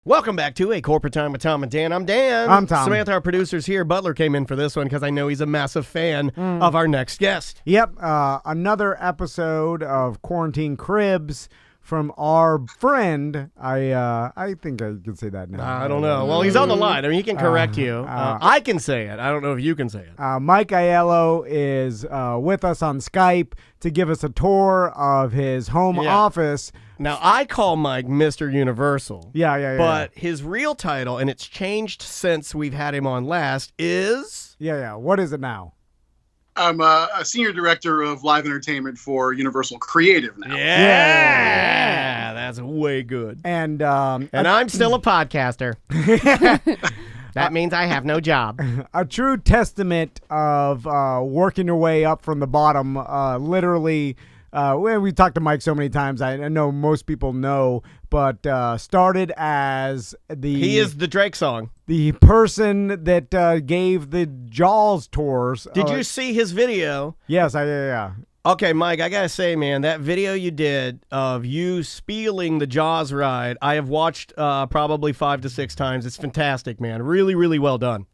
Welcome back to A Corporate Time with Tom and Dan. I'm Dan. I'm Tom. Samantha, our producer's here. Butler came in for this one because I know he's a massive fan of our next guest. Yep, another episode of Quarantine Cribs from our friend. I think I can say that now. I don't know. Well, he's on the line. I mean, he can correct you. I can say it. I don't know if you can say it. Mike Aiello is with us on Skype to give us a tour of his home office. Now, I call Mike Mr. Universal. Yeah. But his real title, and it's changed since we've had him on last, is... Yeah. What is it now? I'm a senior director of live entertainment for Universal Creative now. Yeah. That's way good. And I'm still a podcaster. That means I have no job. A true testament of working your way up from the bottom, literally. We talked to Mike so many times. I know most people know, but started as He is the Drake song. The person that gave the Jaws tours. Did you see his video? Yes, yeah. Okay, Mike, I gotta say, man, that video you did of you spieling the Jaws ride, I have watched probably 5 to 6 times. It's fantastic, man. Really, really well done.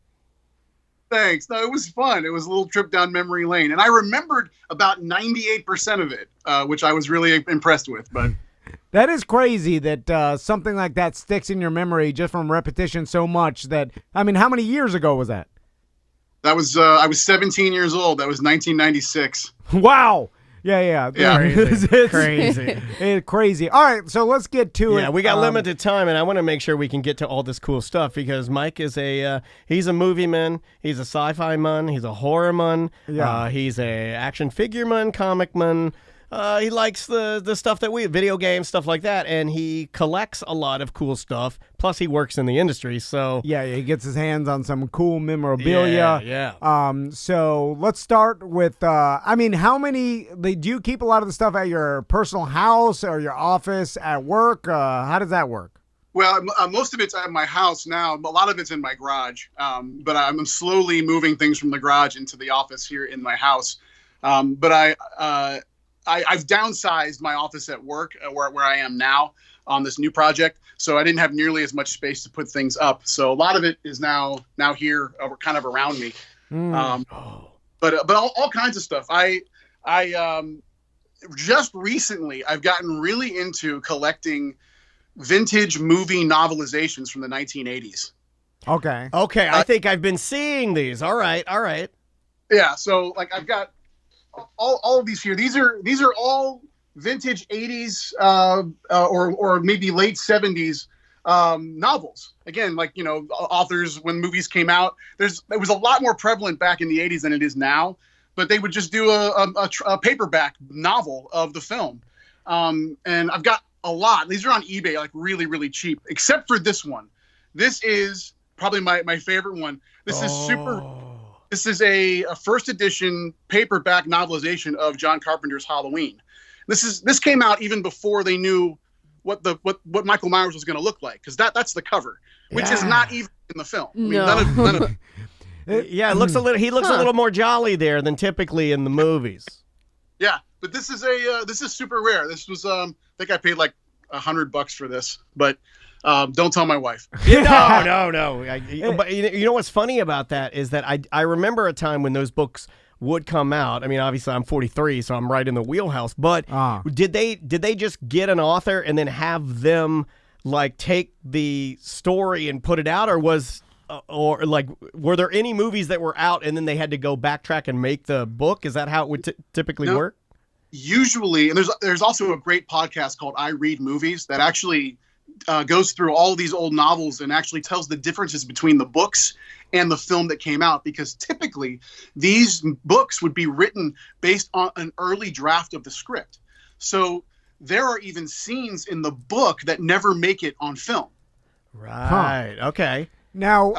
Thanks. No, it was fun. It was a little trip down memory lane. And I remembered about 98% of it, which I was really impressed with. But that is crazy that something like that sticks in your memory just from repetition so much that, I mean, how many years ago was that? That was, I was 17 years old. That was 1996. Wow. Yeah. Crazy. It's crazy. All right, so let's get to it. Yeah, we got limited time, and I want to make sure we can get to all this cool stuff because Mike is he's a movie man, he's a sci-fi man, he's a horror man, he's a action figure man, comic man. He likes the stuff that video games, stuff like that, and he collects a lot of cool stuff. Plus, he works in the industry, so yeah, he gets his hands on some cool memorabilia. Yeah. So let's start with. How many? Do you keep a lot of the stuff at your personal house or your office at work? How does that work? Well, most of it's at my house now. A lot of it's in my garage. But I'm slowly moving things from the garage into the office here in my house. But I've downsized my office at work where I am now on this new project. So I didn't have nearly as much space to put things up. So a lot of it is now here kind of around me. But all kinds of stuff. I just recently I've gotten really into collecting vintage movie novelizations from the 1980s. Okay. I think I've been seeing these. All right. Yeah. So like I've got all of these here. These are all vintage 80s or maybe late 70s novels. Again, like, authors when movies came out, it was a lot more prevalent back in the 80s than it is now, but they would just do a paperback novel of the film. And I've got a lot. These are on eBay, like really, really cheap, except for this one. This is probably my favorite one. This is super. This is a first edition paperback novelization of John Carpenter's Halloween. This came out even before they knew what Michael Myers was going to look like, because that's the cover, which is not even in the film. I mean, none of it. Yeah, it looks a little. He looks a little more jolly there than typically in the movies. Yeah, but this is super rare. This was I think I paid like $100 for this, but. Don't tell my wife. No. But you know what's funny about that is that I remember a time when those books would come out. I mean, obviously I'm 43, so I'm right in the wheelhouse. But did they just get an author and then have them like take the story and put it out, or were there any movies that were out and then they had to go backtrack and make the book? Is that how it would typically work? Usually, and there's also a great podcast called I Read Movies that actually. Goes through all these old novels and actually tells the differences between the books and the film that came out, because typically these books would be written based on an early draft of the script. So there are even scenes in the book that never make it on film. Right. Okay. Now,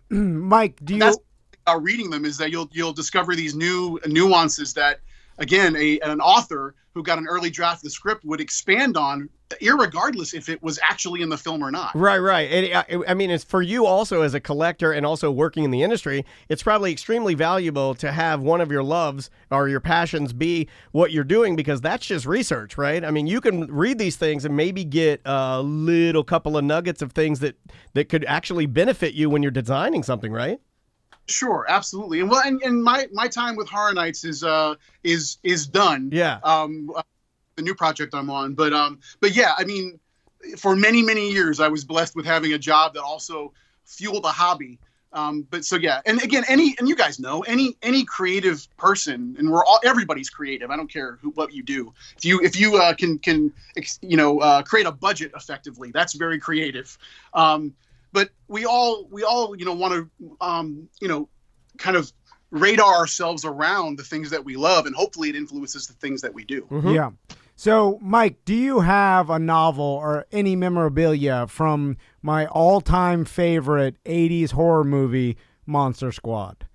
Mike, that's about reading them is that you'll discover these new nuances that, again, an author who got an early draft of the script would expand on, irregardless if it was actually in the film or not. Right. And I mean, it's for you also as a collector and also working in the industry, it's probably extremely valuable to have one of your loves or your passions be what you're doing, because that's just research, right? I mean, you can read these things and maybe get a little couple of nuggets of things that could actually benefit you when you're designing something, right? Sure, absolutely. And well, and my time with Horror Nights is done. Yeah. The new project I'm on, but yeah, I mean, for many years I was blessed with having a job that also fueled a hobby. But so yeah, and again, and you guys know, any creative person, and everybody's creative. I don't care what you do. If you can create a budget effectively, that's very creative. But we all want to kind of radar ourselves around the things that we love, and hopefully it influences the things that we do. Mm-hmm. Yeah. So, Mike, do you have a novel or any memorabilia from my all-time favorite 80s horror movie, Monster Squad?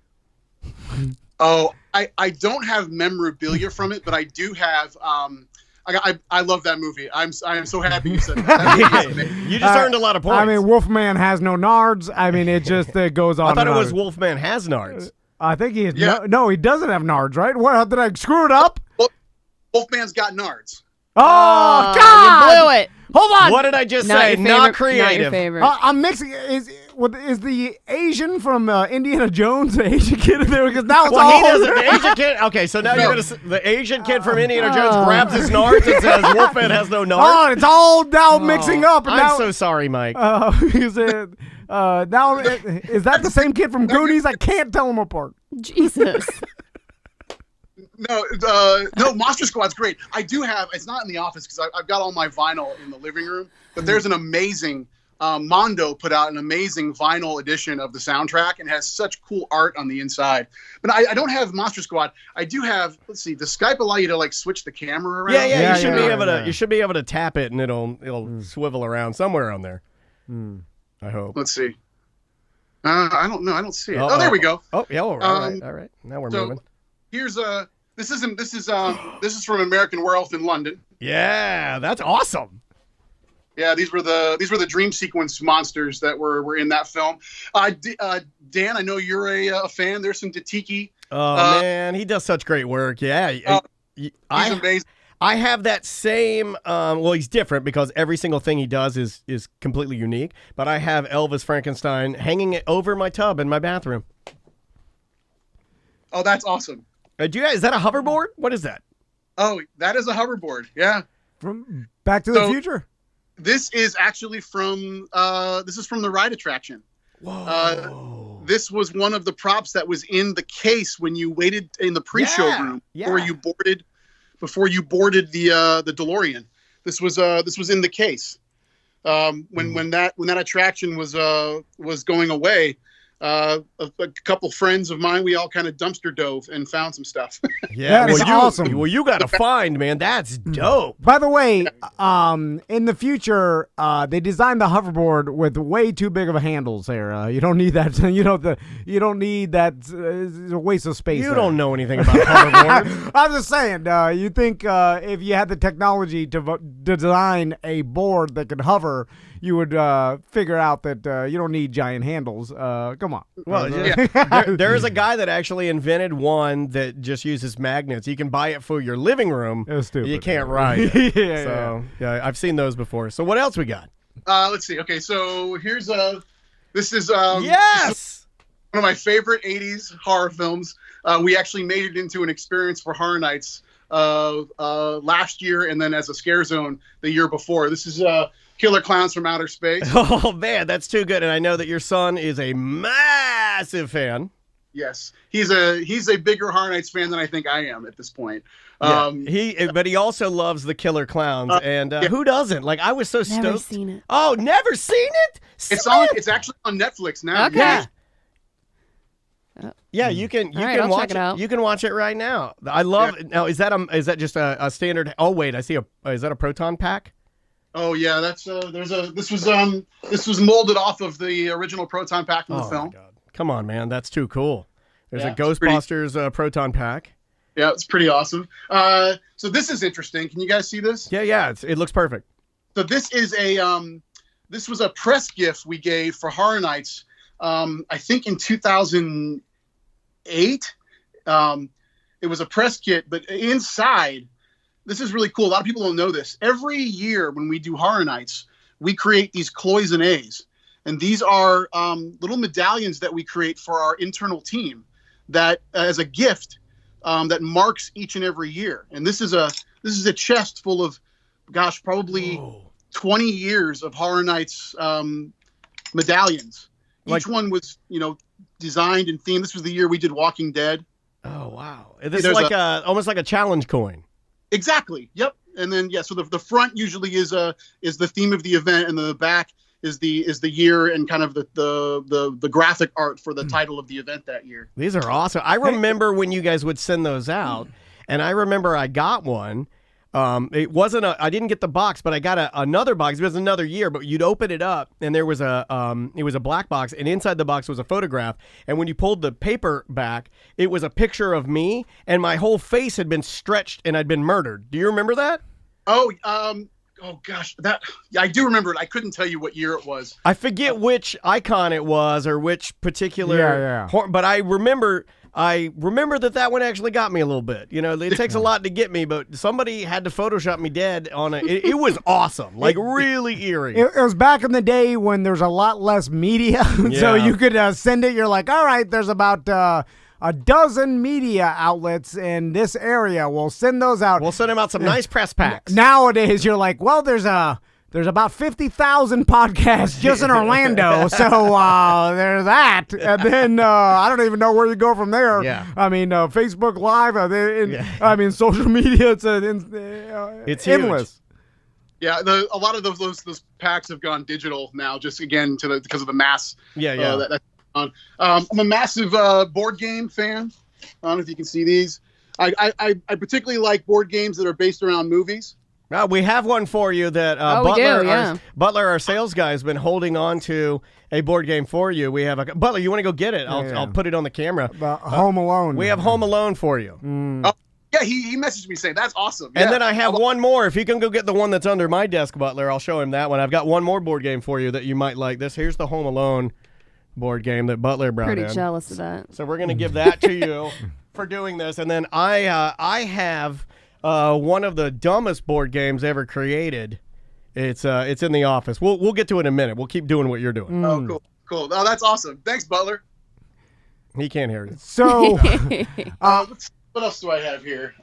Oh, I don't have memorabilia from it, but I do have. I love that movie. I am so happy you said that. You just earned a lot of points. I mean, Wolfman has no nards. I mean, it just goes on. I thought and it was on. Wolfman has nards. I think he no, he doesn't have nards, right? What, did I screw it up? Wolfman's got nards. Oh, God! You blew it. Hold on. What did I just say? Not creative. Not your favorite. I'm mixing. Is the Asian from Indiana Jones the Asian kid in there? Because now it's all he doesn't. The Asian kid. Okay, so now you're gonna. The Asian kid from Indiana Jones grabs his nards and says, "Wolfman has no nards." Oh, it's all now mixing up. And I'm so sorry, Mike. Now is that the same kid from Goonies? I can't tell them apart. Jesus. No, Monster Squad's great. I do have. It's not in the office because I've got all my vinyl in the living room. But there's an amazing. Mondo put out an amazing vinyl edition of the soundtrack and has such cool art on the inside. But I don't have Monster Squad. I do have. Let's see. Does Skype allow you to like switch the camera around? Yeah. You should be able to. You should be able to tap it and it'll swivel around somewhere on there. I hope. Let's see. I don't know. I don't see it. Oh, there we go. Oh, yeah. All right. Now we're moving. Here's a. This is from American Werewolf in London. Yeah, that's awesome. Yeah, these were the dream sequence monsters that were in that film. Dan, I know you're a fan. There's some Tatiki. Oh man, he does such great work. Yeah, he's amazing. I have that same. Well, he's different because every single thing he does is completely unique. But I have Elvis Frankenstein hanging it over my tub in my bathroom. Oh, that's awesome. Is that a hoverboard? What is that? Oh, that is a hoverboard. Yeah. From Back to the Future. This is actually from the ride attraction. Whoa. This was one of the props that was in the case when you waited in the pre-show room before you boarded the DeLorean. This was in the case. When that attraction was going away. A couple friends of mine, we all kind of dumpster dove and found some stuff. Yeah, that is awesome. Well, you got to find, man. That's dope. By the way, in the future, they designed the hoverboard with way too big of a handles there. You don't need that. You don't need that. It's a waste of space. You don't know anything about hoverboard. I'm just saying. You think if you had the technology to design a board that could hover, you would figure out that you don't need giant handles. Come on. Well, there is a guy that actually invented one that just uses magnets. You can buy it for your living room. It was stupid. You can't ride it. Yeah, I've seen those before. So what else we got? Let's see. Okay, so here's this is yes, one of my favorite 80s horror films. We actually made it into an experience for Horror Nights last year, and then as a scare zone the year before. This is Killer Clowns from Outer Space. Oh man, that's too good. And I know that your son is a massive fan. Yes, he's a bigger Horror Nights fan than I think I am at this point. Yeah, but he also loves the Killer Clowns, and who doesn't? Like, I was so stoked. Never seen it. Oh, never seen it? It's actually on Netflix now. Okay. Yeah, you can I'll watch check it out. You can watch it right now. I love it. Now, is that just a standard? Oh wait, I see is that a Proton pack? Oh yeah, that's this was molded off of the original Proton pack from the film. My God. Come on, man, that's too cool. There's a Ghostbusters Proton pack. Yeah, it's pretty awesome. So this is interesting. Can you guys see this? Yeah. It looks perfect. So this is this was a press gift we gave for Horror Nights. I think in 2008. It was a press kit, but inside, this is really cool. A lot of people don't know this. Every year when we do Horror Nights, we create these cloisonnés. And these are little medallions that we create for our internal team that as a gift that marks each and every year. And this is a chest full of, probably 20 years of Horror Nights medallions. Each one was, designed and themed. This was the year we did Walking Dead. Oh, wow. This is like almost like a challenge coin. Exactly. Yep. And then, so the front usually is the theme of the event, and the back is the year and kind of the graphic art for the title of the event that year. These are awesome. I remember when you guys would send those out, and I remember I got one. It wasn't I didn't get the box, but I got another box. It was another year, but you'd open it up and there was it was a black box, and inside the box was a photograph. And when you pulled the paper back, it was a picture of me, and my whole face had been stretched and I'd been murdered. Do you remember that? Oh gosh, I do remember it. I couldn't tell you what year it was. I forget which icon it was or which particular, but I remember that one actually got me a little bit. It takes a lot to get me, but somebody had to Photoshop me dead on it was awesome, like really eerie. It was back in the day when there's a lot less media, so you could send it. You're like, all right, there's about a dozen media outlets in this area. We'll send those out. We'll send them out some nice press packs. Nowadays, you're like, well, there's about 50,000 podcasts just in Orlando, so there's that. And then I don't even know where you go from there. Yeah. I mean, Facebook Live. I mean, social media. It's endless. Yeah, a lot of those packs have gone digital now, just again because of the mass. That's on. I'm a massive board game fan. I don't know if you can see these. I particularly like board games that are based around movies. We have one for you that Butler, our sales guy, has been holding on to a board game for you. We have Butler. You want to go get it? I'll put it on the camera. Home Alone. We have Home Alone for you. Oh, yeah, he messaged me saying that's awesome. And then I have one more. If you can go get the one that's under my desk, Butler, I'll show him that one. I've got one more board game for you that you might like. Here's the Home Alone board game that Butler brought in. Pretty jealous of that. So we're going to give that to you for doing this. And then I have one of the dumbest board games ever created. It's in the office. We'll get to it in a minute. We'll keep doing what you're doing. Oh, cool. Oh, that's awesome. Thanks, Butler. He can't hear you. So, what else do I have here?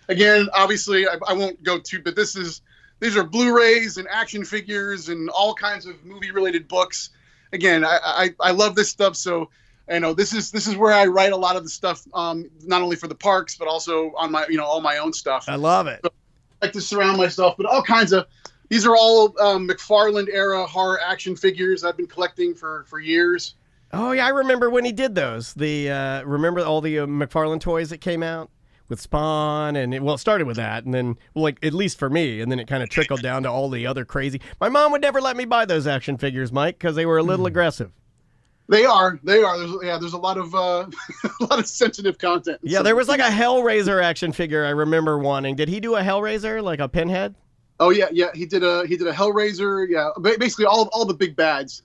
Again, obviously, I won't go too, but these are Blu-rays and action figures and all kinds of movie-related books. Again, I love this stuff, so I know this is where I write a lot of the stuff, not only for the parks but also on my all my own stuff. I love it. So I like to surround myself, but all kinds of these are all McFarlane era horror action figures I've been collecting for years. Oh yeah, I remember when he did those. Remember all the McFarlane toys that came out with Spawn, and it started with that, and then at least for me, and then it kind of trickled down to all the other crazy. My mom would never let me buy those action figures, Mike, because they were a little aggressive. They are. There's a lot of a lot of sensitive content. Yeah, there was like a Hellraiser action figure I remember wanting. Did he do a Hellraiser, like a Pinhead? Oh yeah. He did a Hellraiser. Yeah, basically all the big bads.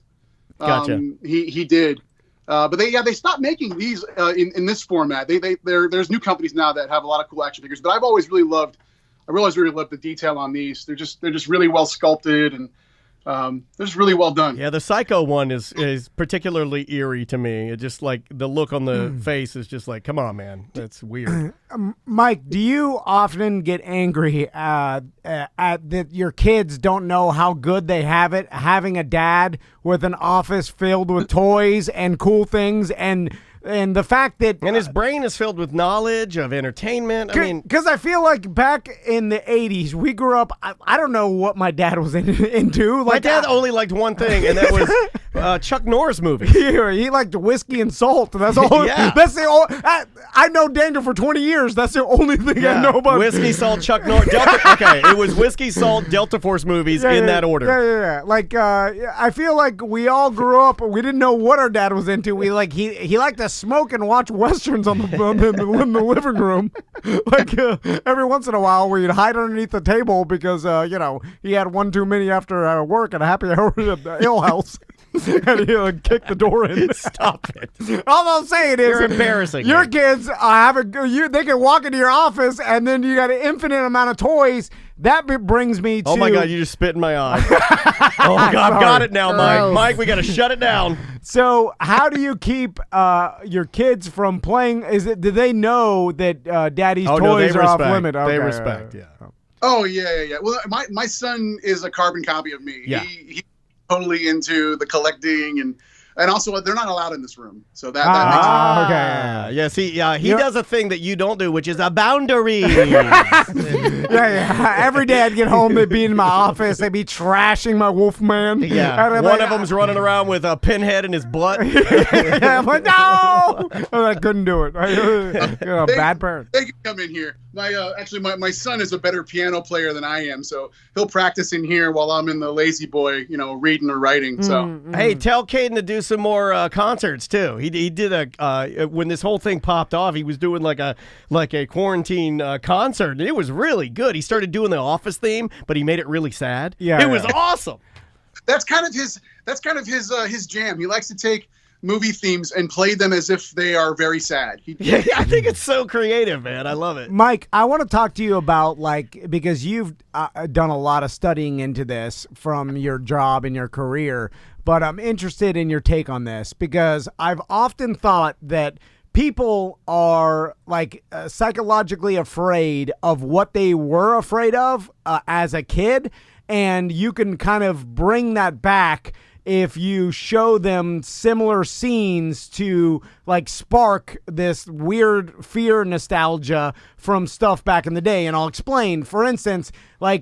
Gotcha. He did. But they stopped making these in this format. There's new companies now that have a lot of cool action figures. But I've always really loved the detail on these. They're just really well sculpted, and they're just really well done. Yeah, the Psycho one is particularly eerie to me. It just like the look on the face is just like, come on, man, that's weird. Mike, do you often get angry at that your kids don't know how good they have it, having a dad with an office filled with toys and cool things, and the fact that his brain is filled with knowledge of entertainment. I mean, because I feel like back in the 80s, we grew up. I don't know what my dad was into. My dad only liked one thing, and that was Chuck Norris movies. He liked whiskey and salt. That's all. Yeah. That's the only. I know Daniel for 20 years. That's the only thing I know about whiskey, salt, Chuck Norris. Okay, it was whiskey, salt, Delta Force movies in that order. Yeah. Like I feel like we all grew up. We didn't know what our dad was into. He liked to to smoke and watch westerns in the living room, like every once in a while, where you'd hide underneath the table because he had one too many after work at a happy hour at the ale house. And he'll kick the door in. Stop it. All I'm saying is, you're embarrassing. Your kids they can walk into your office, and then you got an infinite amount of toys. That brings me to. Oh my God! You just spit in my eye. Oh God! I've got it now, Mike. Mike, we got to shut it down. So, how do you keep your kids from playing? Do they know that Daddy's toys are off limit? Okay. They respect. Yeah. Oh yeah. Well, my son is a carbon copy of me. Yeah. He's totally into the collecting and also they're not allowed in this room, so that makes sense. Okay. Yeah, he does a thing that you don't do, which is a boundary. Yeah. Every day I'd get home, they'd be in my office, they'd be trashing my Wolfman. Yeah. One of them's running around with a pinhead in his butt. I'm like, no! I couldn't do it. You're a bad parent. They can come in here. My son is a better piano player than I am, so he'll practice in here while I'm in the lazy boy, reading or writing. So hey, tell Caden to do some more concerts too. He did when this whole thing popped off, he was doing like a quarantine concert, and it was really good. He started doing the Office theme, but he made it really sad. Yeah, it was awesome. That's kind of his jam. He likes to take movie themes and play them as if they are very sad. Yeah, I think it's so creative, man. I love it. Mike, I want to talk to you about, because you've done a lot of studying into this from your job and your career, but I'm interested in your take on this because I've often thought that people are psychologically afraid of what they were afraid of as a kid, and you can kind of bring that back if you show them similar scenes to spark this weird fear nostalgia from stuff back in the day. And I'll explain. For instance,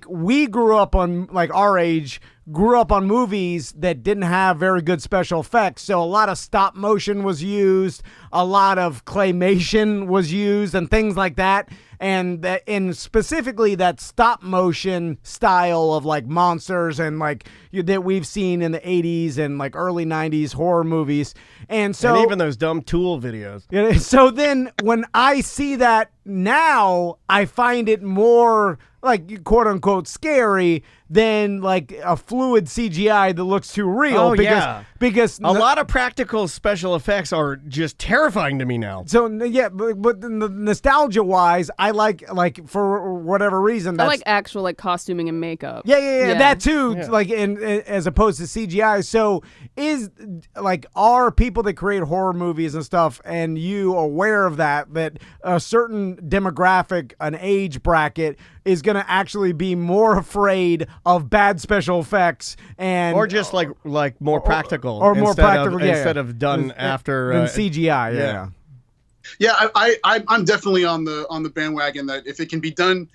we grew up on, our age, grew up on movies that didn't have very good special effects. So a lot of stop motion was used, a lot of claymation was used, and things like that. And specifically that stop motion style of monsters and that we've seen in the 80s and early 90s horror movies. And so, and even those dumb Tool videos. So then when I see that now, I find it more quote unquote scary than a fluid CGI that looks too real. Because a lot of practical special effects are just terrifying to me now. So yeah, but the nostalgia wise, I like for whatever reason, I like actual costuming and makeup. Yeah, that too. Yeah. As opposed to CGI. So are people that create horror movies and stuff, and you aware of that a certain demographic, an age bracket, is going to actually be more afraid of bad special effects or just more practical instead of done after than CGI. Yeah, I'm definitely on the bandwagon that if it can be done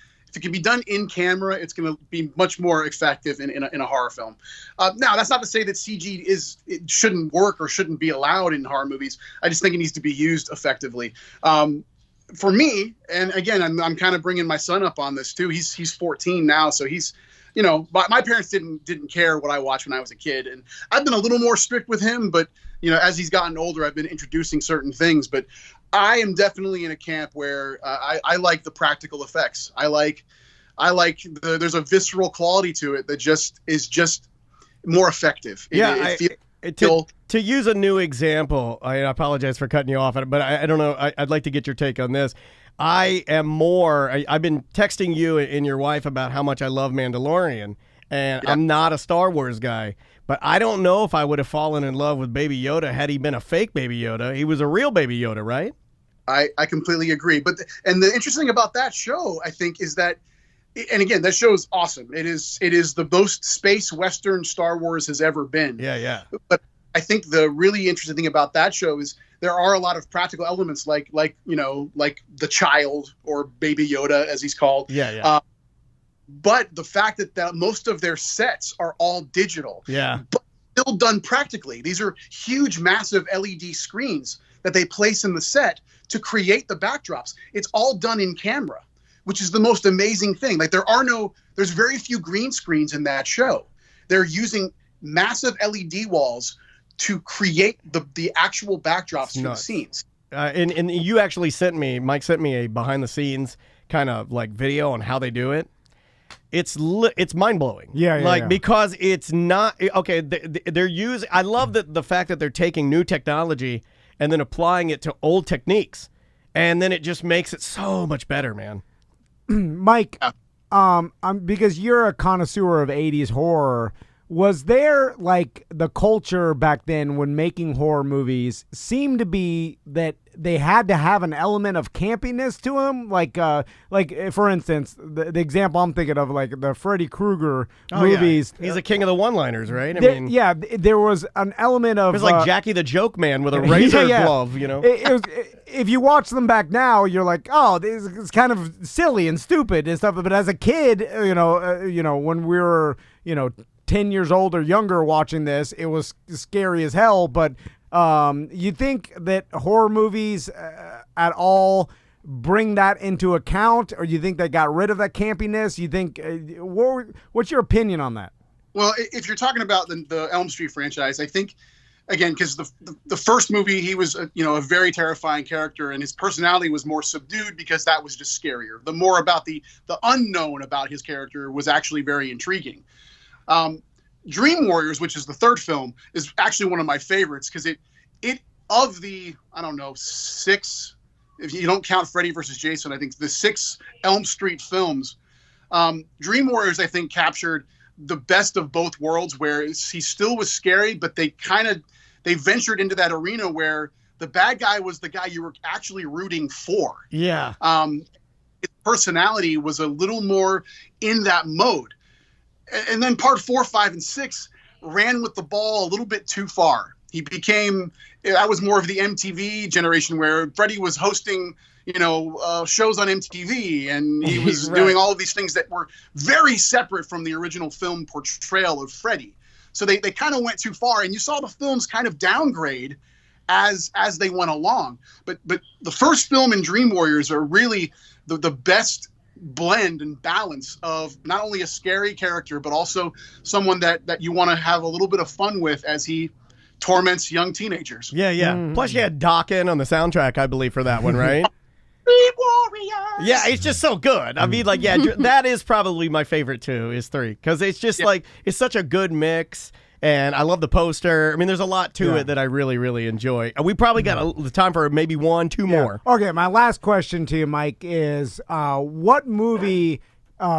in camera, it's going to be much more effective in a horror film. Now, that's not to say that CG it shouldn't work or shouldn't be allowed in horror movies. I just think it needs to be used effectively. For me, and again, I'm kind of bringing my son up on this too. He's 14 now, so he's, my parents didn't care what I watched when I was a kid, and I've been a little more strict with him. But as he's gotten older, I've been introducing certain things. But I am definitely in a camp where I like the practical effects. I like there's a visceral quality to it that is just more effective. To use a new example, I apologize for cutting you off, but I don't know. I'd like to get your take on this. I've been texting you and your wife about how much I love Mandalorian, and I'm not a Star Wars guy, but I don't know if I would have fallen in love with Baby Yoda had he been a fake Baby Yoda. He was a real Baby Yoda, right? I completely agree. But the interesting about that show, I think, is that, and again, that show is awesome. It is the most space Western Star Wars has ever been. Yeah. But I think the really interesting thing about that show is there are a lot of practical elements, like the child or Baby Yoda, as he's called. Yeah. But the fact that most of their sets are all digital. Yeah. But still done practically. These are huge, massive LED screens that they place in the set to create the backdrops. It's all done in camera, which is the most amazing thing. There's very few green screens in that show. They're using massive LED walls to create the actual backdrops for the scenes. and you actually Mike sent me a behind the scenes kind of like video on how they do it. It's mind blowing. Yeah. Because it's not okay. They're using. I love the fact that they're taking new technology and then applying it to old techniques, and then it just makes it so much better, man. Mike, because you're a connoisseur of 80s horror, was there like the culture back then when making horror movies seemed to be that they had to have an element of campiness to them? Like for instance, the example I'm thinking of, like the Freddy Krueger movies. Yeah. He's a king of the one-liners, right? There was an element of. It was like Jackie the Joke Man with a razor glove, you know. It was. If you watch them back now, you're like, oh, this is kind of silly and stupid and stuff. But as a kid, when we were, 10 years old or younger watching this, it was scary as hell. But you think that horror movies at all bring that into account, or you think they got rid of that campiness? You think what's your opinion on that? Well, if you're talking about the Elm Street franchise, I think, again, because the first movie, he was a very terrifying character, and his personality was more subdued because that was just scarier. The more about the unknown about his character was actually very intriguing. Dream Warriors, which is the third film, is actually one of my favorites because it of the, I don't know, 6, if you don't count Freddy versus Jason, I think the 6 Elm Street films, Dream Warriors, I think, captured the best of both worlds, where he still was scary, but they ventured into that arena where the bad guy was the guy you were actually rooting for. Yeah. His personality was a little more in that mode. And then part 4, 5, and 6 ran with the ball a little bit too far. That was more of the MTV generation where Freddie was hosting, shows on MTV, and he was right. doing all of these things that were very separate from the original film portrayal of Freddie. So they kind of went too far, and you saw the films kind of downgrade as they went along. But the first film and Dream Warriors are really the best blend and balance of not only a scary character, but also someone that you want to have a little bit of fun with as he torments young teenagers. Yeah. Mm-hmm. Plus you had Dokken on the soundtrack, I believe, for that one, right? Warriors. Yeah, it's just so good. I mean, that is probably my favorite too, is 3. Because it's just it's such a good mix. And I love the poster. I mean, there's a lot to it that I really, really enjoy. We probably got the time for maybe 1, 2 more. Okay, my last question to you, Mike, is what movie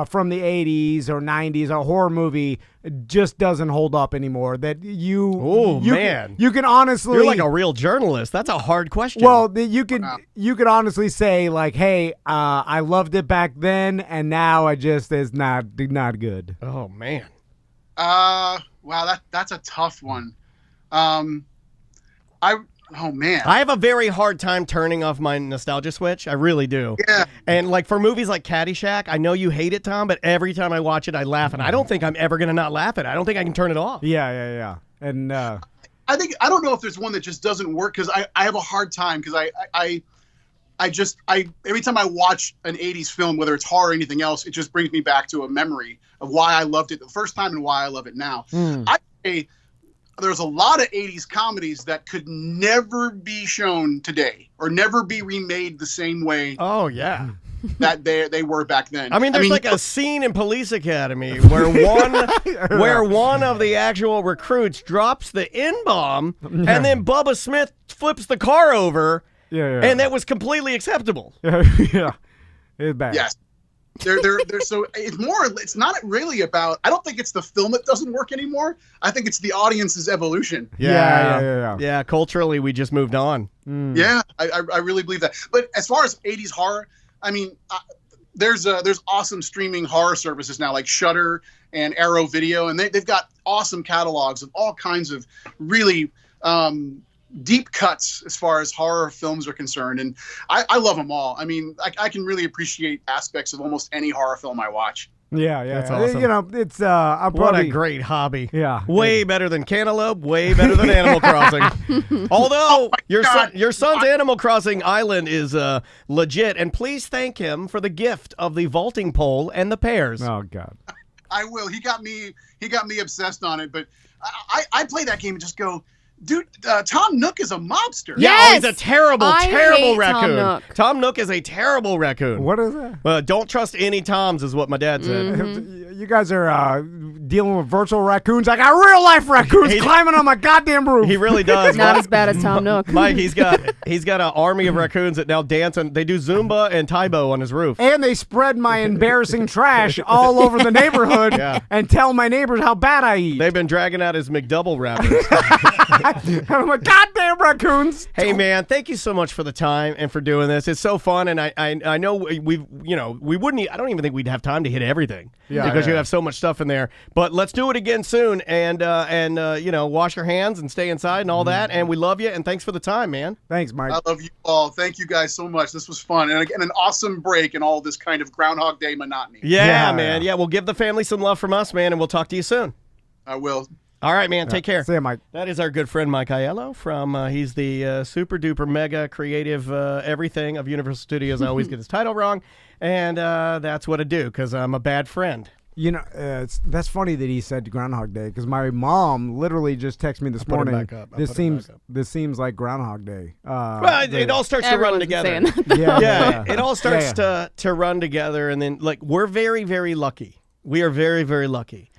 from the 80s or 90s, a horror movie, just doesn't hold up anymore? That you can honestly... You're like a real journalist. That's a hard question. Well, you could honestly say, like, hey, I loved it back then, and now it just is not good. Oh, man. Wow, that's a tough one. I have a very hard time turning off my nostalgia switch. I really do. Yeah. And like for movies like Caddyshack, I know you hate it, Tom, but every time I watch it, I laugh, and I don't think I'm ever gonna not laugh at it. I don't think I can turn it off. Yeah. And I don't know if there's one that just doesn't work, because I have a hard time, because I every time I watch an 80s film, whether it's horror or anything else, it just brings me back to a memory of why I loved it the first time and why I love it now. I say there's a lot of 80s comedies that could never be shown today or never be remade the same way. Oh, yeah. That they were back then. I mean, there's a scene in Police Academy where one of the actual recruits drops the N-bomb, and then Bubba Smith flips the car over. Yeah. And that was completely acceptable. Yeah. It's bad. Yes. They're so it's not really about, I don't think it's the film that doesn't work anymore. I think it's the audience's evolution. Yeah. Culturally, we just moved on. Yeah, I really believe that. But as far as 80s horror, I mean, there's awesome streaming horror services now, like Shudder and Arrow Video, and they've got awesome catalogs of all kinds of really deep cuts as far as horror films are concerned, and I love them all. I mean, I can really appreciate aspects of almost any horror film I watch. Yeah, that's awesome. It's what a great hobby. Yeah, way better than Cantaloupe, way better than Animal Crossing. Although your son's Animal Crossing Island is legit, and please thank him for the gift of the vaulting pole and the pears. Oh God, I will. He got me obsessed on it, but I play that game and just go, Dude, Tom Nook is a mobster. Yeah, Yes! he's a terrible, I terrible hate raccoon. Tom Nook. Tom Nook is a terrible raccoon. What is that? Don't trust any Toms, is what my dad said. You guys are dealing with virtual raccoons. I got real life raccoons climbing on my goddamn roof. He really does. Not as bad as Tom Nook. Mike, he's got an army of raccoons that now dance and they do Zumba and Taibo on his roof. And they spread my embarrassing trash all over the neighborhood and tell my neighbors how bad I eat. They've been dragging out his McDouble wrappers. I'm like, goddamn raccoons. Hey man, thank you so much for the time and for doing this. It's so fun, and I know we wouldn't. I don't even think we'd have time to hit everything because you have so much stuff in there. But let's do it again soon, and wash your hands and stay inside and all that. And we love you, and thanks for the time, man. Thanks, Mike. I love you all. Thank you guys so much. This was fun, and again, an awesome break in all this kind of Groundhog Day monotony. Yeah, man. Yeah, we'll give the family some love from us, man, and we'll talk to you soon. I will. All right, man. Take care. See you, Mike. That is our good friend Mike Aiello from, he's the super duper mega creative everything of Universal Studios. I always get his title wrong, and that's what I do because I'm a bad friend. You know, that's funny that he said Groundhog Day because my mom literally just texted me this morning. This seems like Groundhog Day. Well, it all starts to run together. It all starts to run together, and then we're very, very lucky. We are very, very lucky.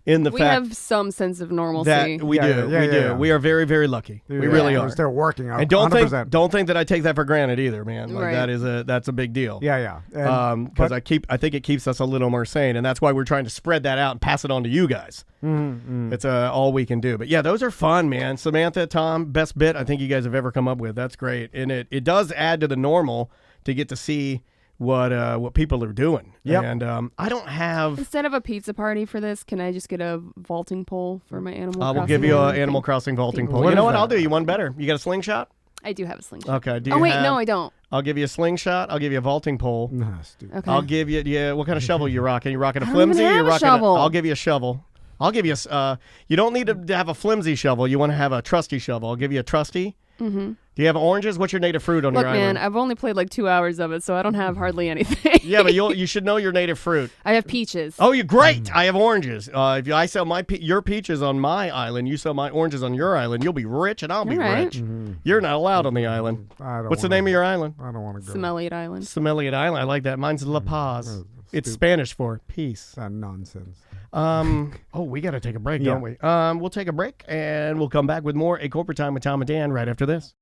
In the we fact have some sense of normalcy. that we do. We are very, very lucky. We really are. We're still working on. And don't think that I take that for granted either, man. Like right. that's a big deal. Yeah. Because I think it keeps us a little more sane, and that's why we're trying to spread that out and pass it on to you guys. It's all we can do. But yeah, those are fun, man. Samantha, Tom, best bit I think you guys have ever come up with. That's great, and it does add to the normal to get to see what people are doing. Yep. And I don't have. Instead of a pizza party for this, can I just get a vaulting pole for my Animal Crossing? We'll give you an Animal Crossing vaulting pole. You know what? I'll do you one better. You got a slingshot? I do have a slingshot. Okay. No, I don't. I'll give you a slingshot. I'll give you a vaulting pole. Nah, stupid. Okay. I'll give you. What kind of shovel you rocking? You rocking a I don't flimsy? even have You're a rocking. shovel. I'll give you a shovel. I'll give you a. You don't need to have a flimsy shovel. You want to have a trusty shovel. I'll give you a trusty. Mm-hmm. Do you have oranges? What's your native fruit on Look, your man, island? I've only played like 2 hours of it, so I don't have hardly anything. Yeah, but you should know your native fruit. I have peaches. Oh, you're great. I have oranges. If I sell your peaches on my island, you sell my oranges on your island, you'll be rich and I'll be rich. You're not allowed on the island. What's the name of your island? I don't want to go. Sommelier Island. Sommelier Island. I like that. Mine's La Paz. It's Spanish for peace. That's nonsense. We got to take a break, don't we? We'll take a break and we'll come back with more A Corporate Time with Tom and Dan right after this.